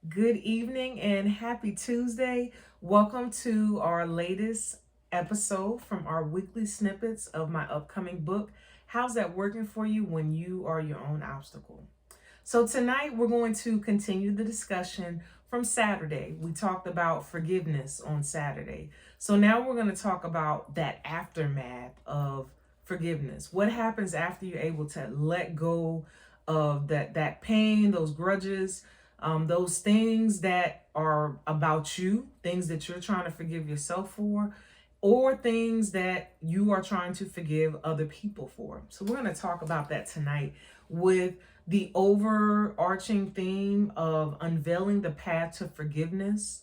Good evening and happy Tuesday. Welcome to our latest episode from our weekly snippets of my upcoming book. How's that working for you when you are your own obstacle? So, tonight we're going to continue the discussion from Saturday. We talked about forgiveness on Saturday. So, now we're going to talk about that aftermath of forgiveness. What happens after you're able to let go of that pain, those grudges, those things that are about you, things that you're trying to forgive yourself for, or things that you are trying to forgive other people for. So, we're going to talk about that tonight with the overarching theme of unveiling the path to forgiveness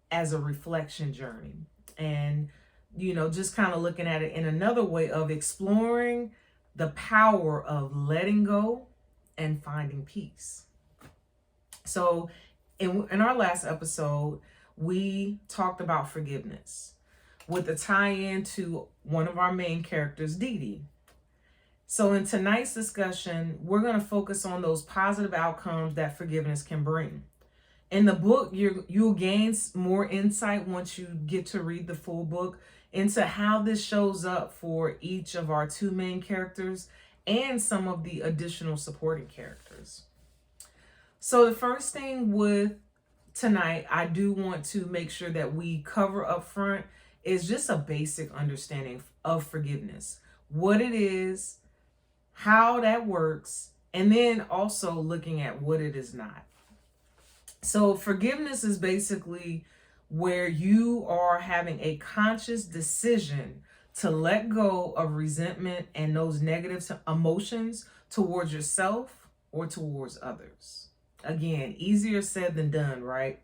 as a reflection journey. And, just kind of looking at it in another way of exploring the power of letting go and finding peace. So, in our last episode, we talked about forgiveness with a tie in to one of our main characters, Dee Dee. So, in tonight's discussion, we're going to focus on those positive outcomes that forgiveness can bring. In the book, you'll gain more insight once you get to read the full book into how this shows up for each of our two main characters and some of the additional supporting characters. So, the first thing with tonight, I do want to make sure that we cover up front is just a basic understanding of forgiveness, what it is, how that works, and then also looking at what it is not. So, forgiveness is basically where you are having a conscious decision to let go of resentment and those negative emotions towards yourself or towards others. Again, easier said than done, right?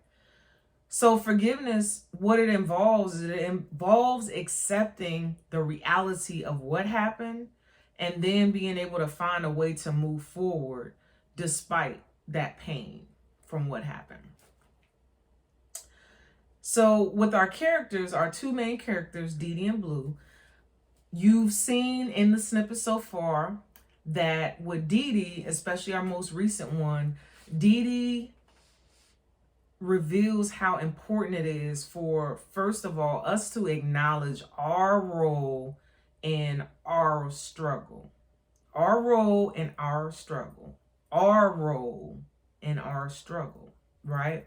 So, forgiveness, what it involves is it involves accepting the reality of what happened and then being able to find a way to move forward despite that pain from what happened. So, with our characters, our two main characters, Dee Dee and Blue, you've seen in the snippet so far that with Dee Dee, especially our most recent one, Dee Dee reveals how important it is for, first of all, us to acknowledge our role in our struggle. Our role in our struggle. Our role in our struggle, right?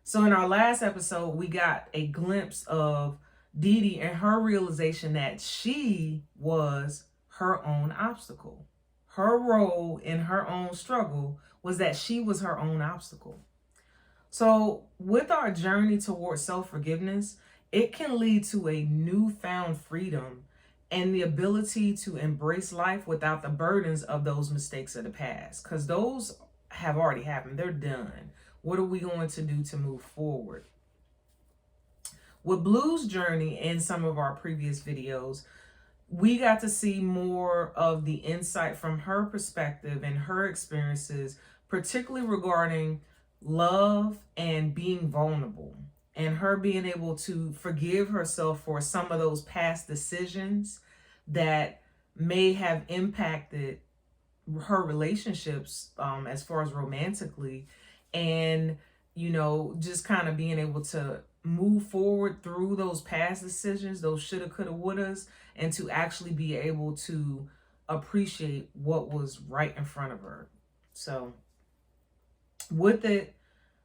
So in our last episode, we got a glimpse of Dee Dee and her realization that she was her own obstacle. Her role in her own struggle was that she was her own obstacle. So with our journey towards self-forgiveness, it can lead to a newfound freedom and the ability to embrace life without the burdens of those mistakes of the past, because those have already happened. They're done. What are we going to do to move forward? With Blue's journey in some of our previous videos, we got to see more of the insight from her perspective and her experiences, particularly regarding love and being vulnerable, and her being able to forgive herself for some of those past decisions that may have impacted her relationships as far as romantically, and just kind of being able to move forward through those past decisions, those shoulda, coulda, wouldas, and to actually be able to appreciate what was right in front of her. So with it,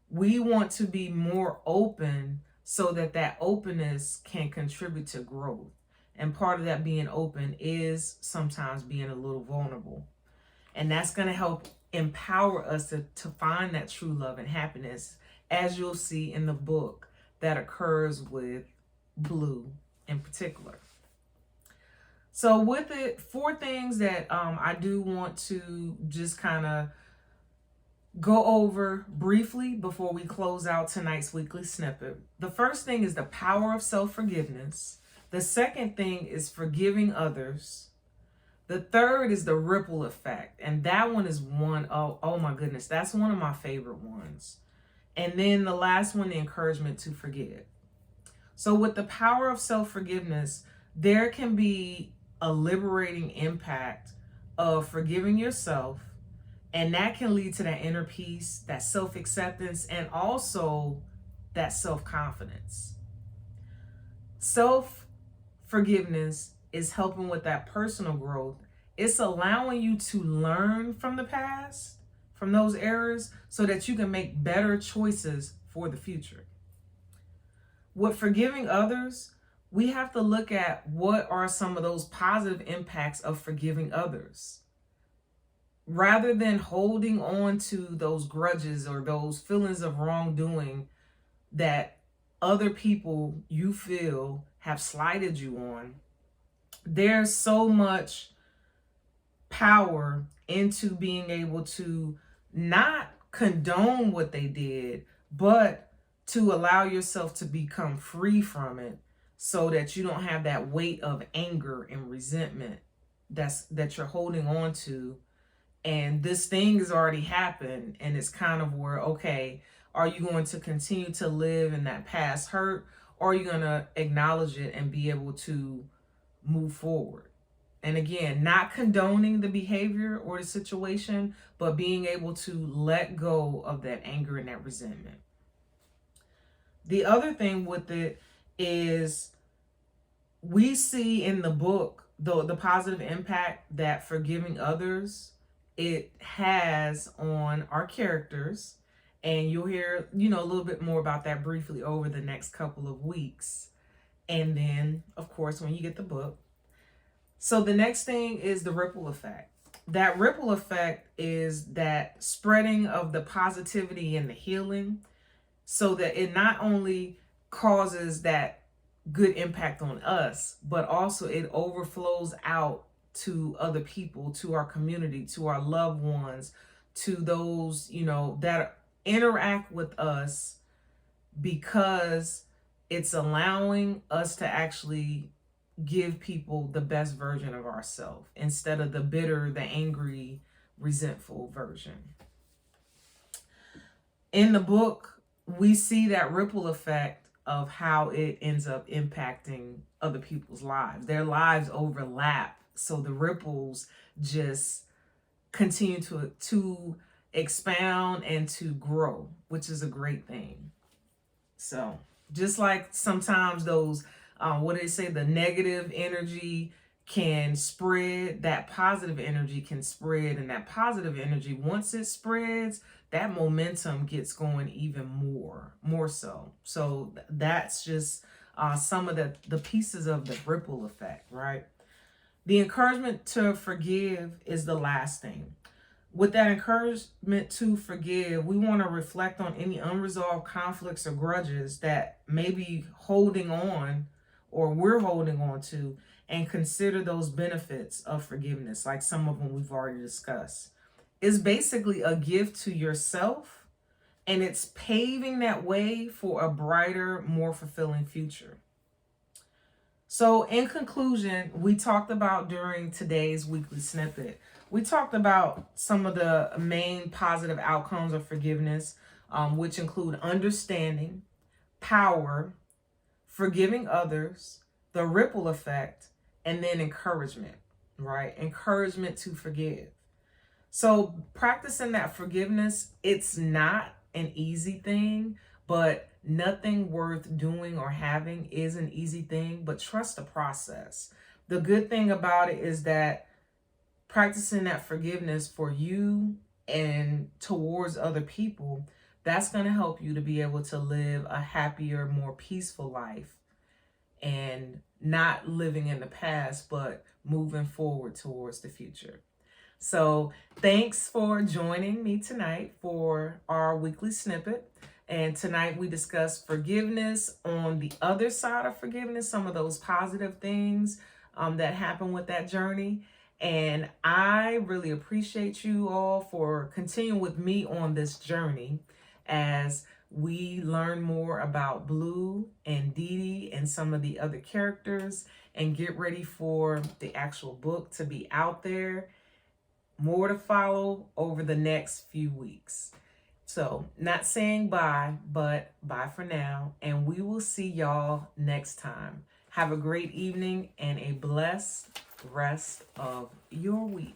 we want to be more open so that that openness can contribute to growth. And part of that being open is sometimes being a little vulnerable. And that's going to help empower us to find that true love and happiness, as you'll see in the book that occurs with Blue in particular. So with it, 4 things that I do want to just kind of go over briefly before we close out tonight's weekly snippet. The first thing is the power of self-forgiveness. The second thing is forgiving others. The third is the ripple effect. And that one is oh my goodness, that's one of my favorite ones. And then the last one, the encouragement to forgive. So with the power of self-forgiveness, there can be a liberating impact of forgiving yourself And that can lead to that inner peace, that self-acceptance, and also that self-confidence. Self-forgiveness is helping with that personal growth. It's allowing you to learn from the past, from those errors, so that you can make better choices for the future. With forgiving others, we have to look at what are some of those positive impacts of forgiving others. Rather than holding on to those grudges or those feelings of wrongdoing that other people you feel have slighted you on, there's so much power into being able to not condone what they did, but to allow yourself to become free from it so that you don't have that weight of anger and resentment that you're holding on to. And this thing has already happened, and it's kind of where, okay, are you going to continue to live in that past hurt, or are you going to acknowledge it and be able to move forward? And again, not condoning the behavior or the situation, but being able to let go of that anger and that resentment. The other thing with it is we see in the book the positive impact that forgiving others it has on our characters, and you'll hear a little bit more about that briefly over the next couple of weeks. And then of course when you get the book. So the next thing is the ripple effect. That ripple effect is that spreading of the positivity and the healing, so that it not only causes that good impact on us, but also it overflows out to other people, to our community, to our loved ones, to those, that interact with us, because it's allowing us to actually give people the best version of ourselves instead of the bitter, the angry, resentful version. In the book, we see that ripple effect of how it ends up impacting other people's lives. Their lives overlap, so the ripples just continue to expound and to grow, which is a great thing. So just like sometimes those, what do they say, the negative energy can spread, that positive energy can spread, and that positive energy, once it spreads, that momentum gets going even more so. So that's just some of the pieces of the ripple effect, right? The encouragement to forgive is the last thing. With that encouragement to forgive, we want to reflect on any unresolved conflicts or grudges that may be holding on, or we're holding on to, and consider those benefits of forgiveness, like some of them we've already discussed. It's basically a gift to yourself, and it's paving that way for a brighter, more fulfilling future. So in conclusion, we talked about during today's weekly snippet, we talked about some of the main positive outcomes of forgiveness, which include understanding, power, forgiving others, the ripple effect, and then encouragement, right? Encouragement to forgive. So practicing that forgiveness, it's not an easy thing, but nothing worth doing or having is an easy thing, but trust the process. The good thing about it is that practicing that forgiveness for you and towards other people, that's going to help you to be able to live a happier, more peaceful life, and not living in the past, but moving forward towards the future. So thanks for joining me tonight for our weekly snippet. And tonight we discussed forgiveness, on the other side of forgiveness, some of those positive things that happen with that journey. And I really appreciate you all for continuing with me on this journey as we learn more about Blue and Dee Dee and some of the other characters, and get ready for the actual book to be out there. More to follow over the next few weeks. So not saying bye, but bye for now. And we will see y'all next time. Have a great evening and a blessed rest of your week.